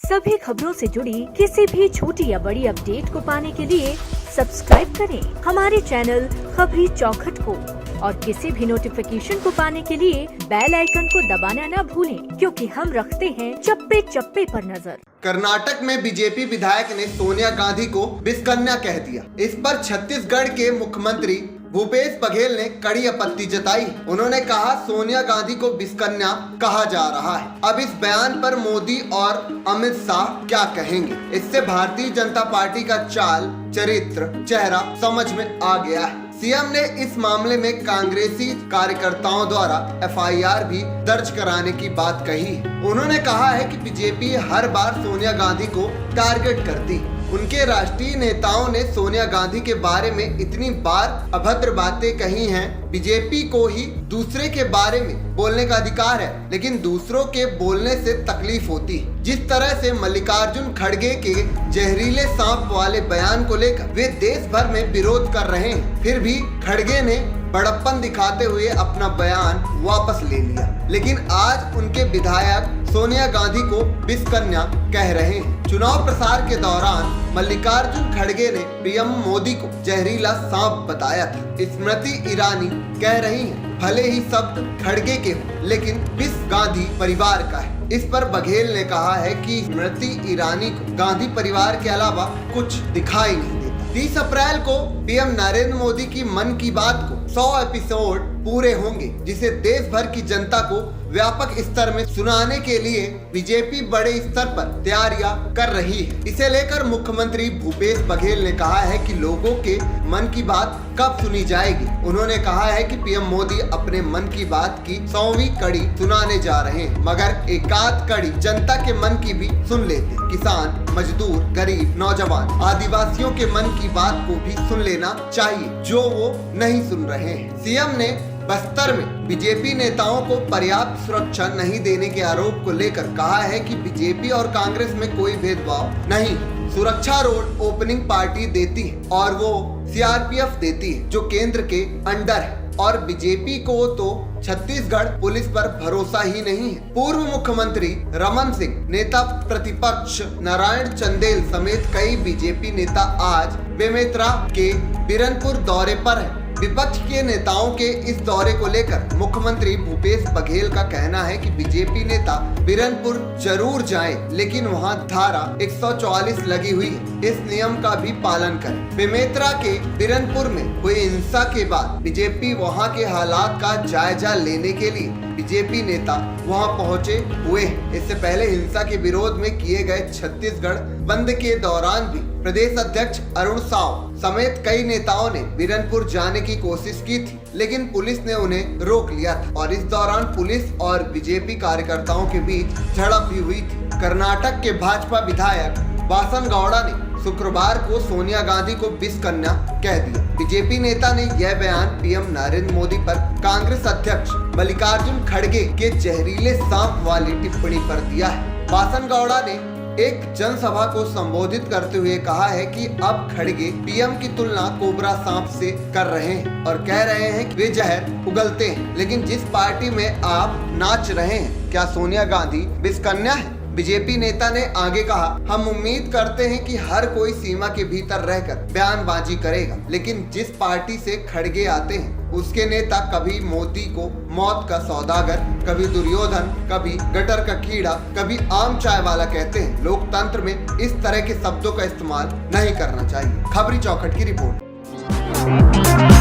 सभी खबरों से जुड़ी किसी भी छोटी या बड़ी अपडेट को पाने के लिए सब्सक्राइब करें हमारे चैनल खबरी चौखट को और किसी भी नोटिफिकेशन को पाने के लिए बेल आइकन को दबाना न भूलें, क्योंकि हम रखते हैं चप्पे चप्पे पर नजर। कर्नाटक में बीजेपी विधायक ने सोनिया गांधी को विषकन्या कह दिया। इस पर छत्तीसगढ़ के मुख्यमंत्री भूपेश बघेल ने कड़ी आपत्ति जताई। उन्होंने कहा, सोनिया गांधी को विषकन्या कहा जा रहा है। अब इस बयान पर मोदी और अमित शाह क्या कहेंगे? इससे भारतीय जनता पार्टी का चाल, चरित्र, चेहरा समझ में आ गया है। सीएम ने इस मामले में कांग्रेसी कार्यकर्ताओं द्वारा एफआईआर भी दर्ज कराने की बात कही। उन्होंने कहा है कि बीजेपी हर बार सोनिया गांधी को टारगेट करती है। उनके राष्ट्रीय नेताओं ने सोनिया गांधी के बारे में इतनी बार अभद्र बातें कही हैं। बीजेपी को ही दूसरे के बारे में बोलने का अधिकार है, लेकिन दूसरों के बोलने से तकलीफ होती है। जिस तरह से मल्लिकार्जुन खड़गे के जहरीले सांप वाले बयान को लेकर वे देश भर में विरोध कर रहे हैं, फिर भी खड़गे ने बड़प्पन दिखाते हुए अपना बयान वापस ले लिया। लेकिन आज उनके विधायक सोनिया गांधी को विषकन्या कह रहे हैं। चुनाव प्रचार के दौरान मल्लिकार्जुन खड़गे ने पीएम मोदी को जहरीला सांप बताया था। स्मृति ईरानी कह रही हैं, भले ही शब्द खड़गे के हो, लेकिन विष गांधी परिवार का है। इस पर बघेल ने कहा है कि स्मृति ईरानी को गांधी परिवार के अलावा कुछ दिखाई नहीं देता। 30 अप्रैल को पीएम नरेंद्र मोदी की मन की बात को 100 एपिसोड पूरे होंगे, जिसे देश भर की जनता को व्यापक स्तर में सुनाने के लिए बीजेपी बड़े स्तर पर तैयारियां कर रही है। इसे लेकर मुख्यमंत्री भूपेश बघेल ने कहा है कि लोगों के मन की बात कब सुनी जाएगी। उन्होंने कहा है कि पीएम मोदी अपने मन की बात की 100वीं कड़ी सुनाने जा रहे हैं, मगर एकाध कड़ी जनता के मन की भी सुन लेते। किसान, मजदूर, गरीब, नौजवान, आदिवासियों के मन की बात को भी सुन लेना चाहिए, जो वो नहीं सुन रहे हैं। सीएम ने बस्तर में बीजेपी नेताओं को पर्याप्त सुरक्षा नहीं देने के आरोप को लेकर कहा है कि बीजेपी और कांग्रेस में कोई भेदभाव नहीं। सुरक्षा रोड ओपनिंग पार्टी देती है और वो सीआरपीएफ देती है, जो केंद्र के अंडर है, और बीजेपी को तो छत्तीसगढ़ पुलिस पर भरोसा ही नहीं है। पूर्व मुख्यमंत्री रमन सिंह, नेता प्रतिपक्ष नारायण चंदेल समेत कई बीजेपी नेता आज बेमेतरा के बिरनपुर दौरे पर है। विपक्ष के नेताओं के इस दौरे को लेकर मुख्यमंत्री भूपेश बघेल का कहना है कि बीजेपी नेता बिरनपुर जरूर जाएं, लेकिन वहां धारा 144 लगी हुई है, इस नियम का भी पालन करें। बेमेतरा के बिरनपुर में हुई हिंसा के बाद बीजेपी वहां के हालात का जायजा लेने के लिए बीजेपी नेता वहां पहुंचे हुए हैं। इससे पहले हिंसा के विरोध में किए गए छत्तीसगढ़ बंद के दौरान भी प्रदेश अध्यक्ष अरुण साव समेत कई नेताओं ने बिरनपुर जाने की कोशिश की थी, लेकिन पुलिस ने उन्हें रोक लिया था और इस दौरान पुलिस और बीजेपी कार्यकर्ताओं के बीच झड़प भी हुई थी। कर्नाटक के भाजपा विधायक वासन गौड़ा ने शुक्रवार को सोनिया गांधी को विषकन्या कह दिया। बीजेपी नेता ने यह बयान पीएम नरेंद्र मोदी पर कांग्रेस अध्यक्ष मल्लिकार्जुन खड़गे के जहरीले सांप वाली टिप्पणी पर दिया है। वासन गौड़ा ने एक जनसभा को संबोधित करते हुए कहा है कि अब खड़गे पीएम की तुलना कोबरा सांप से कर रहे हैं और कह रहे हैं कि वे जहर उगलते हैं, लेकिन जिस पार्टी में आप नाच रहे हैं, क्या सोनिया गांधी विषकन्या है? बीजेपी नेता ने आगे कहा, हम उम्मीद करते हैं कि हर कोई सीमा के भीतर रहकर बयानबाजी करेगा, लेकिन जिस पार्टी से खड़गे आते हैं उसके नेता कभी मोदी को मौत का सौदागर, कभी दुर्योधन, कभी गटर का कीड़ा, कभी आम चाय वाला कहते हैं। लोकतंत्र में इस तरह के शब्दों का इस्तेमाल नहीं करना चाहिए। खबरी चौखट की रिपोर्ट।